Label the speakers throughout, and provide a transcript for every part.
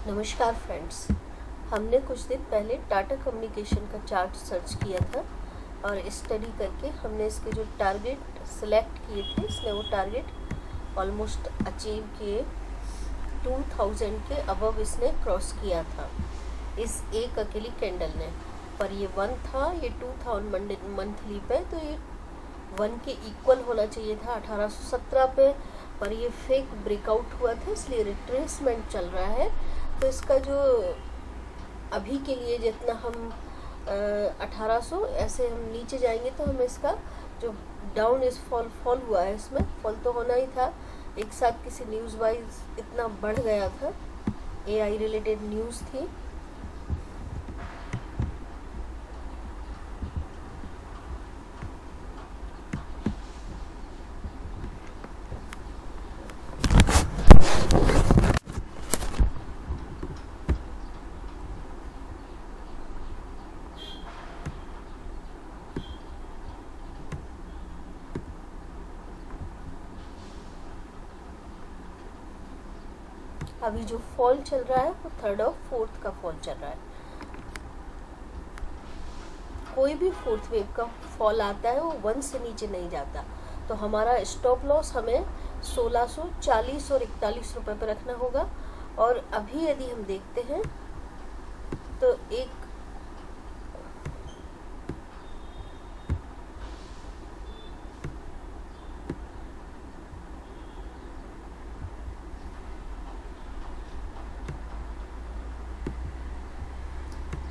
Speaker 1: नमस्कार फ्रेंड्स। हमने कुछ दिन पहले टाटा कम्युनिकेशन का चार्ट सर्च किया था और स्टडी करके हमने इसके जो टारगेट सेलेक्ट किए थे, इसने वो टारगेट ऑलमोस्ट अचीव किए। 2000 के अबव इसने क्रॉस किया था इस एक अकेली कैंडल ने। पर ये 1 था, ये 2000 मंथली पे, तो ये 1 के इक्वल होना चाहिए था 1817 पे, पर ये फेक ब्रेकआउट हुआ था, इसलिए रिट्रेसमेंट चल रहा है। तो इसका जो अभी के लिए जितना हम 1800 ऐसे हम नीचे जाएंगे तो हमें इसका जो डाउन इस फॉल हुआ है, इसमें फॉल तो होना ही था। एक साथ किसी न्यूज़ वाइज इतना बढ़ गया था, एआई रिलेटेड न्यूज़ थी। अभी जो फॉल चल रहा है वो 3rd और 4th का फॉल चल रहा है। कोई भी 4th वेव का फॉल आता है वो 1 से नीचे नहीं जाता, तो हमारा स्टॉप लॉस हमें 1640 और 41 रुपये पर रखना होगा। और अभी यदि हम देखते हैं तो एक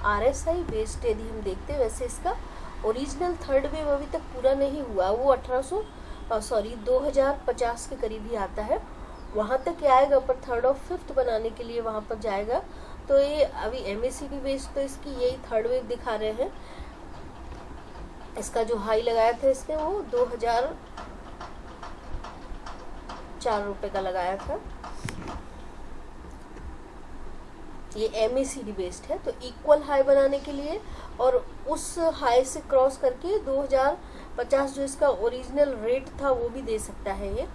Speaker 1: RSI बेस्ड यदि हम देखते हैं, वैसे इसका ओरिजिनल 3rd वेव अभी तक पूरा नहीं हुआ, वो 2050 के करीब ही आता है, वहाँ तक आएगा। पर 3rd और 5th बनाने के लिए वहाँ पर जाएगा। तो ये अभी MACD बेस्ड तो इसकी यही 3rd वेव दिखा रहे हैं। इसका जो हाई लगाया था इसने वो 2004 रुपये का लगाया था। ये MACD बेस्ड है, तो इक्वल हाई बनाने के लिए और उस हाई से क्रॉस करके 2050 जो इसका ओरिजिनल रेट था वो भी दे सकता है ये।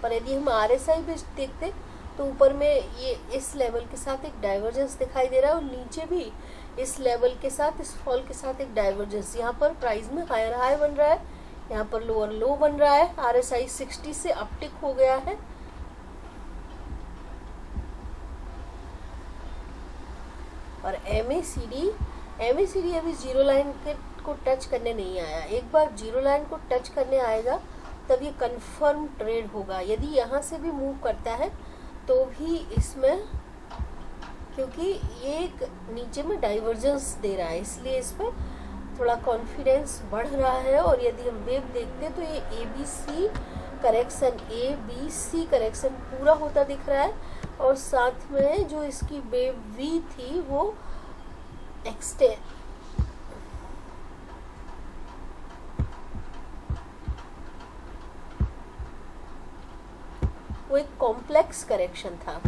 Speaker 1: पर यदि हम RSI बेस्ड देखते तो ऊपर में ये इस लेवल के साथ एक डाइवर्जेंस दिखाई दे रहा है और नीचे भी इस लेवल के साथ, इस फॉल के साथ एक डाइवर्जेंस। यहाँ पर प्राइस में हायर हाई बन रहा है, यहाँ पर लोअर लो बन रहा है। RSI 60 से अपटिक हो गया है। और MACD अभी जीरो लाइन को टच करने नहीं आया। एक बार जीरो लाइन को टच करने आएगा तब ये कंफर्म ट्रेड होगा। यदि यहाँ से भी मूव करता है तो भी इसमें, क्योंकि ये एक नीचे में डाइवर्जेंस दे रहा है, इसलिए इस पर थोड़ा कॉन्फिडेंस बढ़ रहा है। और यदि हम वेव देखते हैं तो ये ABC करेक्शन पूरा होता दिख रहा है, और साथ में जो इसकी वेव V थी वो वो एक कॉम्प्लेक्स करेक्शन था।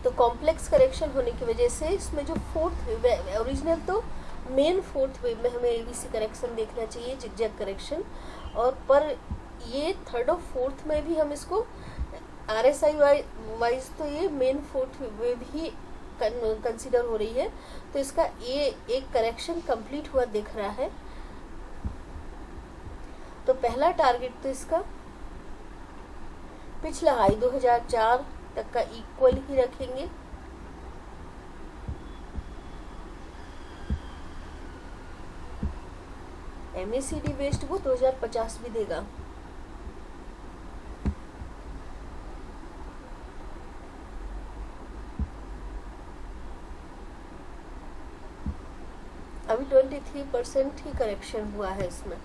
Speaker 1: तो कॉम्प्लेक्स करेक्शन होने की वजह से इसमें जो 4th वेव, ओरिजिनल तो मेन 4th वेव में हमें ABC करेक्शन देखना चाहिए, जिगजैग करेक्शन। और पर ये 3rd और 4th में भी हम इसको RSI वाइज तो ये मेन 4th वेव ही कंसिडर हो रही है, तो इसका ये एक करेक्शन कंप्लीट हुआ दिख रहा है। तो पहला टारगेट तो इसका पिछला हाई 2004 तक का इक्वल ही रखेंगे। MACD बेस्ड वो 2050 भी देगा। अभी 23% ही करेक्शन हुआ है इसमें,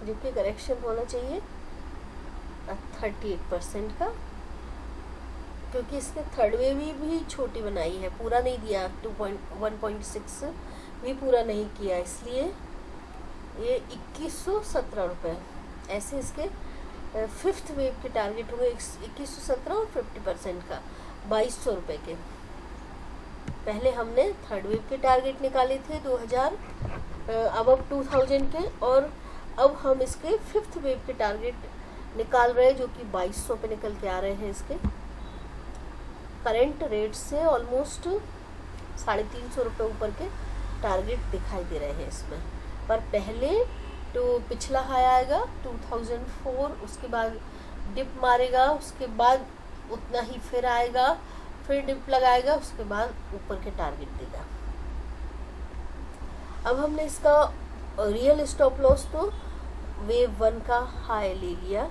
Speaker 1: जबकि करेक्शन होना चाहिए 38% का, क्योंकि इसने 3rd वेव भी छोटी बनाई है, पूरा नहीं दिया। 1.6 भी पूरा नहीं किया, इसलिए ये 2117 रुपये। ऐसे इसके फिफ्थ वेव के टारगेट होंगे 2117 और 50% का 2200 रुपये के। पहले हमने थर्ड वेव के टारगेट निकाले थे 2000 अब 2000 के, और अब हम इसके फिफ्थ वेव के टारगेट निकाल रहे हैं जो कि 2200 पे निकल के आ रहे हैं। इसके करंट रेट से ऑलमोस्ट 350 रुपये ऊपर के टारगेट दिखाई दे रहे हैं इसमें। पर पहले तो पिछला हाई आएगा 2004, उसके बाद डिप मारेगा, उसके बाद उतना ही फिर आएगा, फिर डिप लगाएगा, उसके बाद ऊपर के टारगेट देगा। अब हमने इसका रियल स्टॉप लॉस तो वेव 1 का हाई ले लिया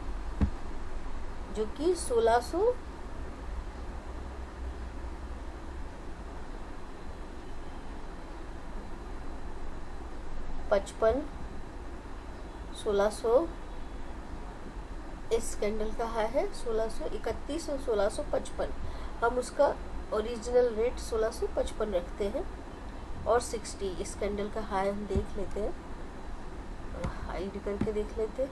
Speaker 1: जो कि 1655 1600 इस कैंडल का हाई है 1631 और 1655। हम उसका ओरिजिनल रेट 1655 रखते हैं और 60 इस कैंडल का हाई हम देख लेते हैं, हाइड करके देख लेते हैं।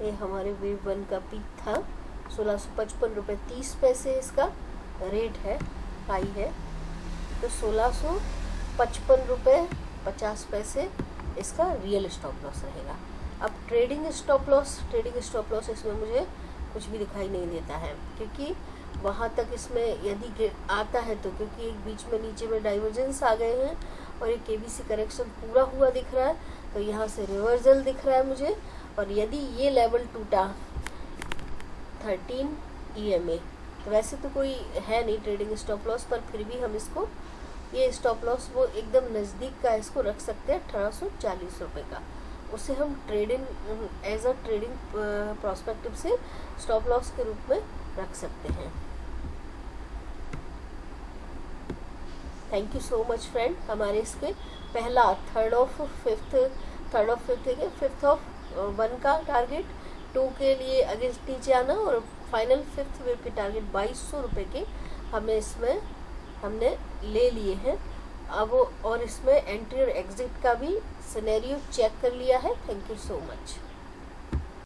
Speaker 1: ये हमारे वेव 1 का पीक था 1655 रुपये 30 पैसे इसका रेट है, हाई है। तो 1655 रुपये 50 पैसे इसका रियल स्टॉप लॉस रहेगा। अब ट्रेडिंग स्टॉप लॉस इसमें मुझे कुछ भी दिखाई नहीं देता है, क्योंकि वहाँ तक इसमें यदि आता है तो, क्योंकि एक बीच में नीचे में डाइवर्जेंस आ गए हैं और ये केबीसी करेक्शन पूरा हुआ दिख रहा है, तो यहाँ से रिवर्सल दिख रहा है मुझे। और यदि ये लेवल टूटा 13 EMA, तो वैसे तो कोई है नहीं ट्रेडिंग स्टॉप लॉस, पर फिर भी हम इसको ये स्टॉप लॉस वो एकदम नज़दीक का इसको रख सकते हैं 1840 रुपये का। उसे हम trading as a trading prospective से स्टॉप लॉस के रूप में रख सकते हैं। Thank you so much friend. हमारे इसके पहला थर्ड ऑफ फिफ्थ के फिफ्थ ऑफ 1 का टारगेट 2 के लिए अगेंस्ट नीचे आना, और फाइनल फिफ्थ वेव के टारगेट 2200 रुपये के हमने ले लिए हैं अब, और इसमें एंट्री और एग्जिट का भी सिनेरियो चेक कर लिया है। Thank you so much.